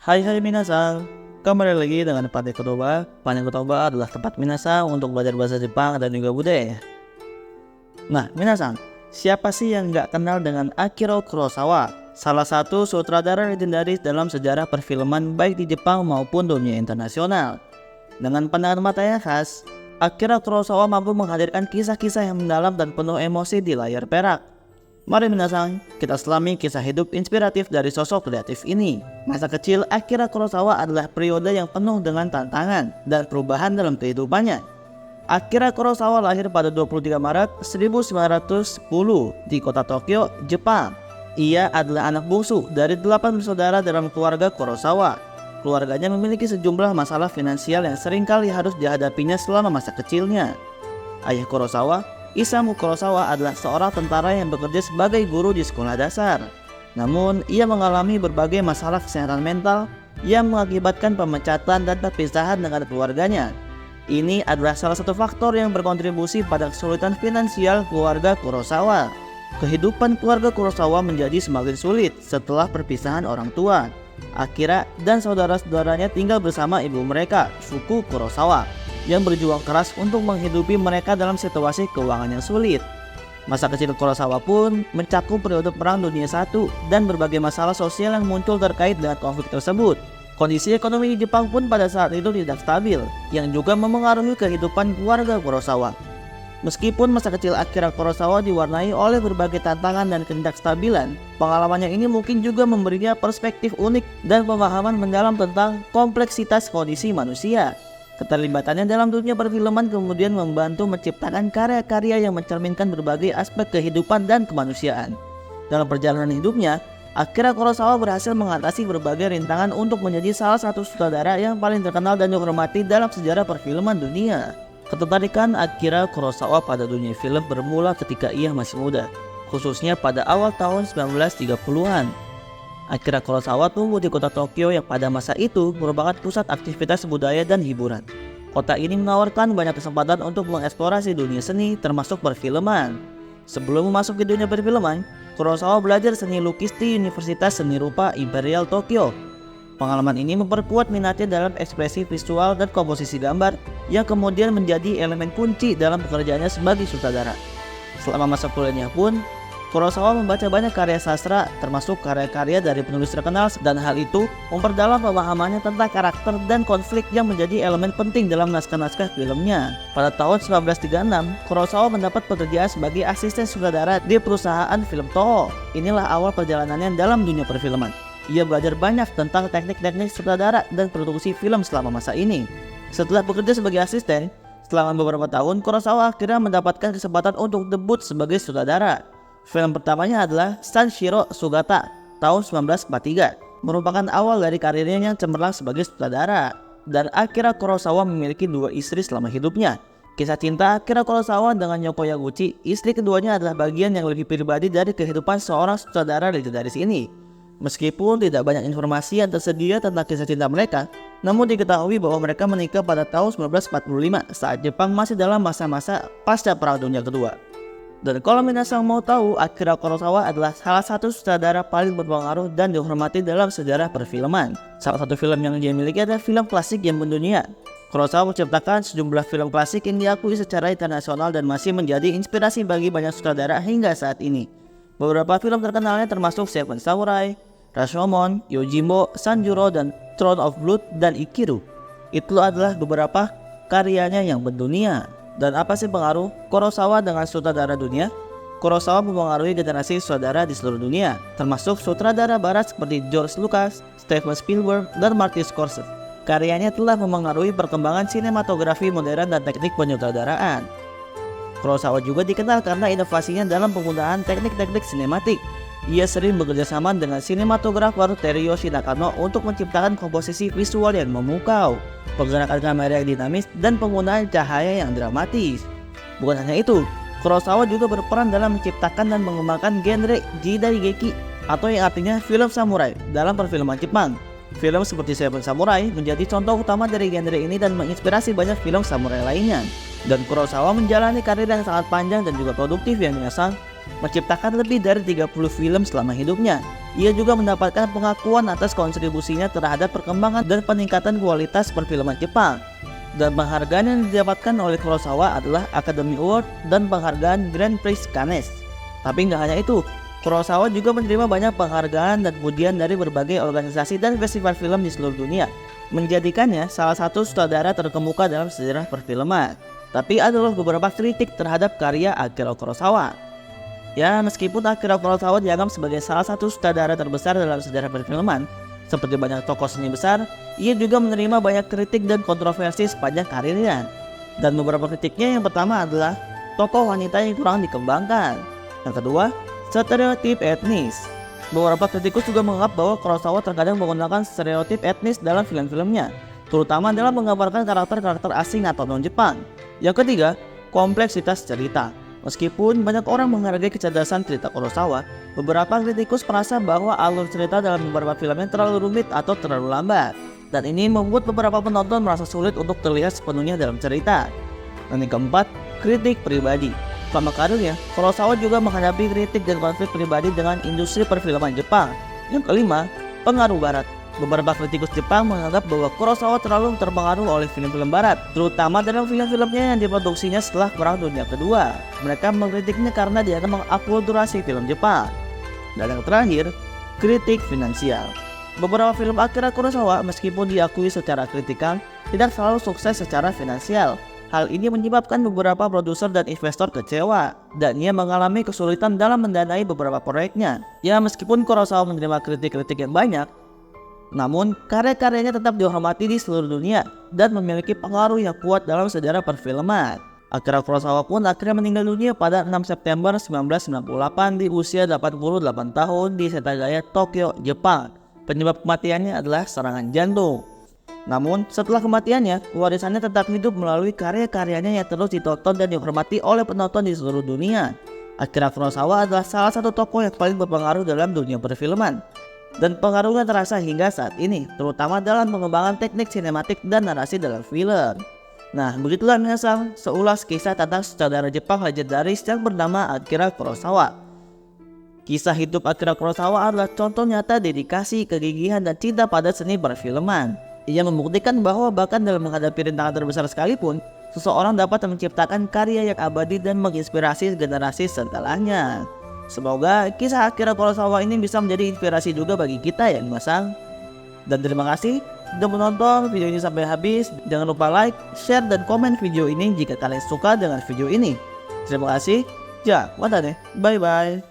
Hai minasan, kembali lagi dengan Pantai Kotoba. Pantai Kotoba adalah tempat minasan untuk belajar bahasa Jepang dan juga budaya. Nah minasan, siapa sih yang nggak kenal dengan Akira Kurosawa? Salah satu sutradara legendaris dalam sejarah perfilman baik di Jepang maupun dunia internasional. Dengan pandangan mata yang khas, Akira Kurosawa mampu menghadirkan kisah-kisah yang mendalam dan penuh emosi di layar perak. Mari minasan, kita selami kisah hidup inspiratif dari sosok kreatif ini. Masa kecil Akira Kurosawa adalah periode yang penuh dengan tantangan dan perubahan dalam kehidupannya. Akira Kurosawa lahir pada 23 Maret 1910 di kota Tokyo, Jepang. Ia adalah anak bungsu dari 8 bersaudara dalam keluarga Kurosawa. Keluarganya memiliki sejumlah masalah finansial yang seringkali harus dihadapinya selama masa kecilnya. Ayah Kurosawa, Isamu Kurosawa, adalah seorang tentara yang bekerja sebagai guru di sekolah dasar. Namun, ia mengalami berbagai masalah kesehatan mental yang mengakibatkan pemecatan dan perpisahan dengan keluarganya. Ini adalah salah satu faktor yang berkontribusi pada kesulitan finansial keluarga Kurosawa. Kehidupan keluarga Kurosawa menjadi semakin sulit setelah perpisahan orang tua. Akira dan saudara-saudaranya tinggal bersama ibu mereka, suku Kurosawa, yang berjuang keras untuk menghidupi mereka dalam situasi keuangan yang sulit. Masa kecil Kurosawa pun mencakup periode Perang Dunia I dan berbagai masalah sosial yang muncul terkait dengan konflik tersebut. Kondisi ekonomi di Jepang pun pada saat itu tidak stabil, yang juga memengaruhi kehidupan keluarga Kurosawa. Meskipun masa kecil Akira Kurosawa diwarnai oleh berbagai tantangan dan ketidakstabilan, pengalamannya ini mungkin juga memberinya perspektif unik dan pemahaman mendalam tentang kompleksitas kondisi manusia. Keterlibatannya dalam dunia perfilman kemudian membantu menciptakan karya-karya yang mencerminkan berbagai aspek kehidupan dan kemanusiaan. Dalam perjalanan hidupnya, Akira Kurosawa berhasil mengatasi berbagai rintangan untuk menjadi salah satu sutradara yang paling terkenal dan dihormati dalam sejarah perfilman dunia. Ketertarikan Akira Kurosawa pada dunia film bermula ketika ia masih muda, khususnya pada awal tahun 1930-an. Akira Kurosawa tumbuh di kota Tokyo yang pada masa itu merupakan pusat aktivitas budaya dan hiburan. Kota ini menawarkan banyak kesempatan untuk mengeksplorasi dunia seni termasuk perfilman. Sebelum masuk ke dunia perfilman, Kurosawa belajar seni lukis di Universitas Seni Rupa Imperial Tokyo. Pengalaman ini memperkuat minatnya dalam ekspresi visual dan komposisi gambar yang kemudian menjadi elemen kunci dalam pekerjaannya sebagai sutradara. Selama masa kuliahnya pun, Kurosawa membaca banyak karya sastra termasuk karya-karya dari penulis terkenal, dan hal itu memperdalam pemahamannya tentang karakter dan konflik yang menjadi elemen penting dalam naskah-naskah filmnya. Pada tahun 1936, Kurosawa mendapat pekerjaan sebagai asisten sutradara di perusahaan film Toho. Inilah awal perjalanannya dalam dunia perfilman. Ia belajar banyak tentang teknik-teknik sutradara dan produksi film selama masa ini. Setelah bekerja sebagai asisten, selama beberapa tahun Kurosawa akhirnya mendapatkan kesempatan untuk debut sebagai sutradara. Film pertamanya adalah Sanshiro Sugata tahun 1943, merupakan awal dari karirnya yang cemerlang sebagai sutradara. Dan Akira Kurosawa memiliki 2 istri selama hidupnya. Kisah cinta Akira Kurosawa dengan Yoko Yaguchi, istri keduanya, adalah bagian yang lebih pribadi dari kehidupan seorang sutradara legendaris ini. Meskipun tidak banyak informasi yang tersedia tentang kisah cinta mereka, namun diketahui bahwa mereka menikah pada tahun 1945 saat Jepang masih dalam masa-masa pasca Perang Dunia Kedua. Dan kalau minasan mau tahu, Akira Kurosawa adalah salah satu sutradara paling berpengaruh dan dihormati dalam sejarah perfilman. Salah satu film yang dia miliki adalah film klasik yang mendunia. Kurosawa menciptakan sejumlah film klasik yang diakui secara internasional dan masih menjadi inspirasi bagi banyak sutradara hingga saat ini. Beberapa film terkenalnya termasuk Seven Samurai, Rashomon, Yojimbo, Sanjuro, dan Throne of Blood, dan Ikiru. Itu adalah beberapa karyanya yang mendunia. Dan apa sih pengaruh Kurosawa dengan sutradara dunia? Kurosawa mempengaruhi generasi sutradara di seluruh dunia, termasuk sutradara barat seperti George Lucas, Steven Spielberg, dan Martin Scorsese. Karyanya telah memengaruhi perkembangan sinematografi modern dan teknik penyutradaraan. Kurosawa juga dikenal karena inovasinya dalam penggunaan teknik-teknik sinematik. Ia sering bekerja sama dengan sinematografer Teruyoshi Nakano untuk menciptakan komposisi visual yang memukau, pergerakan kamera yang dinamis, dan penggunaan cahaya yang dramatis. Bukan hanya itu, Kurosawa juga berperan dalam menciptakan dan mengembangkan genre Jidaigeki, atau yang artinya film samurai dalam perfilman Jepang. Film seperti Seven Samurai menjadi contoh utama dari genre ini dan menginspirasi banyak film samurai lainnya. Dan Kurosawa menjalani karir yang sangat panjang dan juga produktif yang biasa. menciptakan lebih dari 30 film selama hidupnya. Ia juga mendapatkan pengakuan atas kontribusinya terhadap perkembangan dan peningkatan kualitas perfilman Jepang. Dan penghargaan yang didapatkan oleh Kurosawa adalah Academy Award dan penghargaan Grand Prix Cannes. Tapi nggak hanya itu, Kurosawa juga menerima banyak penghargaan dan pujian dari berbagai organisasi dan festival film di seluruh dunia, menjadikannya salah satu sutradara terkemuka dalam sejarah perfilman. Tapi adalah beberapa kritik terhadap karya Akira Kurosawa. Ya, meskipun Akira Kurosawa dianggap sebagai salah satu sutradara terbesar dalam sejarah perfilman, seperti banyak tokoh seni besar, ia juga menerima banyak kritik dan kontroversi sepanjang karirnya. Dan beberapa kritiknya yang pertama adalah tokoh wanita yang kurang dikembangkan. Yang kedua, stereotip etnis. Beberapa kritikus juga menganggap bahwa Kurosawa terkadang menggunakan stereotip etnis dalam film-filmnya, terutama dalam menggambarkan karakter-karakter asing atau non-Jepang. Yang ketiga, kompleksitas cerita. Meskipun banyak orang menghargai kecerdasan cerita Kurosawa, beberapa kritikus merasa bahwa alur cerita dalam beberapa filmnya terlalu rumit atau terlalu lambat. Dan ini membuat beberapa penonton merasa sulit untuk terlihat sepenuhnya dalam cerita. Dan yang keempat, kritik pribadi. Selama karirnya, Kurosawa juga menghadapi kritik dan konflik pribadi dengan industri perfilman Jepang. Yang kelima, pengaruh Barat. Beberapa kritikus Jepang menganggap bahwa Kurosawa terlalu terpengaruh oleh film-film Barat, terutama dalam film-filmnya yang diproduksinya setelah Perang Dunia Kedua. Mereka mengkritiknya karena dianggap mengakulturasi film Jepang. Dan yang terakhir, kritik finansial. Beberapa film Akira Kurosawa meskipun diakui secara kritikal, tidak selalu sukses secara finansial. Hal ini menyebabkan beberapa produser dan investor kecewa, dan ia mengalami kesulitan dalam mendanai beberapa proyeknya. Ya, meskipun Kurosawa menerima kritik-kritik yang banyak, namun karya-karyanya tetap dihormati di seluruh dunia dan memiliki pengaruh yang kuat dalam sejarah perfilman. Akira Kurosawa pun akhirnya meninggal dunia pada 6 September 1998 di usia 88 tahun di Setagaya, Tokyo, Jepang. Penyebab kematiannya adalah serangan jantung. Namun setelah kematiannya, warisannya tetap hidup melalui karya-karyanya yang terus ditonton dan dihormati oleh penonton di seluruh dunia. Akira Kurosawa adalah salah satu tokoh yang paling berpengaruh dalam dunia perfilman, dan pengaruhnya terasa hingga saat ini, terutama dalam pengembangan teknik sinematik dan narasi dalam film. Nah, begitulah minasan seulas kisah tentang sutradara Jepang legendaris yang bernama Akira Kurosawa. Kisah hidup Akira Kurosawa adalah contoh nyata dedikasi, kegigihan, dan cinta pada seni perfilman. Ia membuktikan bahwa bahkan dalam menghadapi rintangan terbesar sekalipun, seseorang dapat menciptakan karya yang abadi dan menginspirasi generasi setelahnya. Semoga kisah Akira Kurosawa ini bisa menjadi inspirasi juga bagi kita ya Masang. Dan terima kasih sudah menonton video ini sampai habis. Jangan lupa like, share, dan komen video ini jika kalian suka dengan video ini. Terima kasih. Ja, wata deh. Bye bye.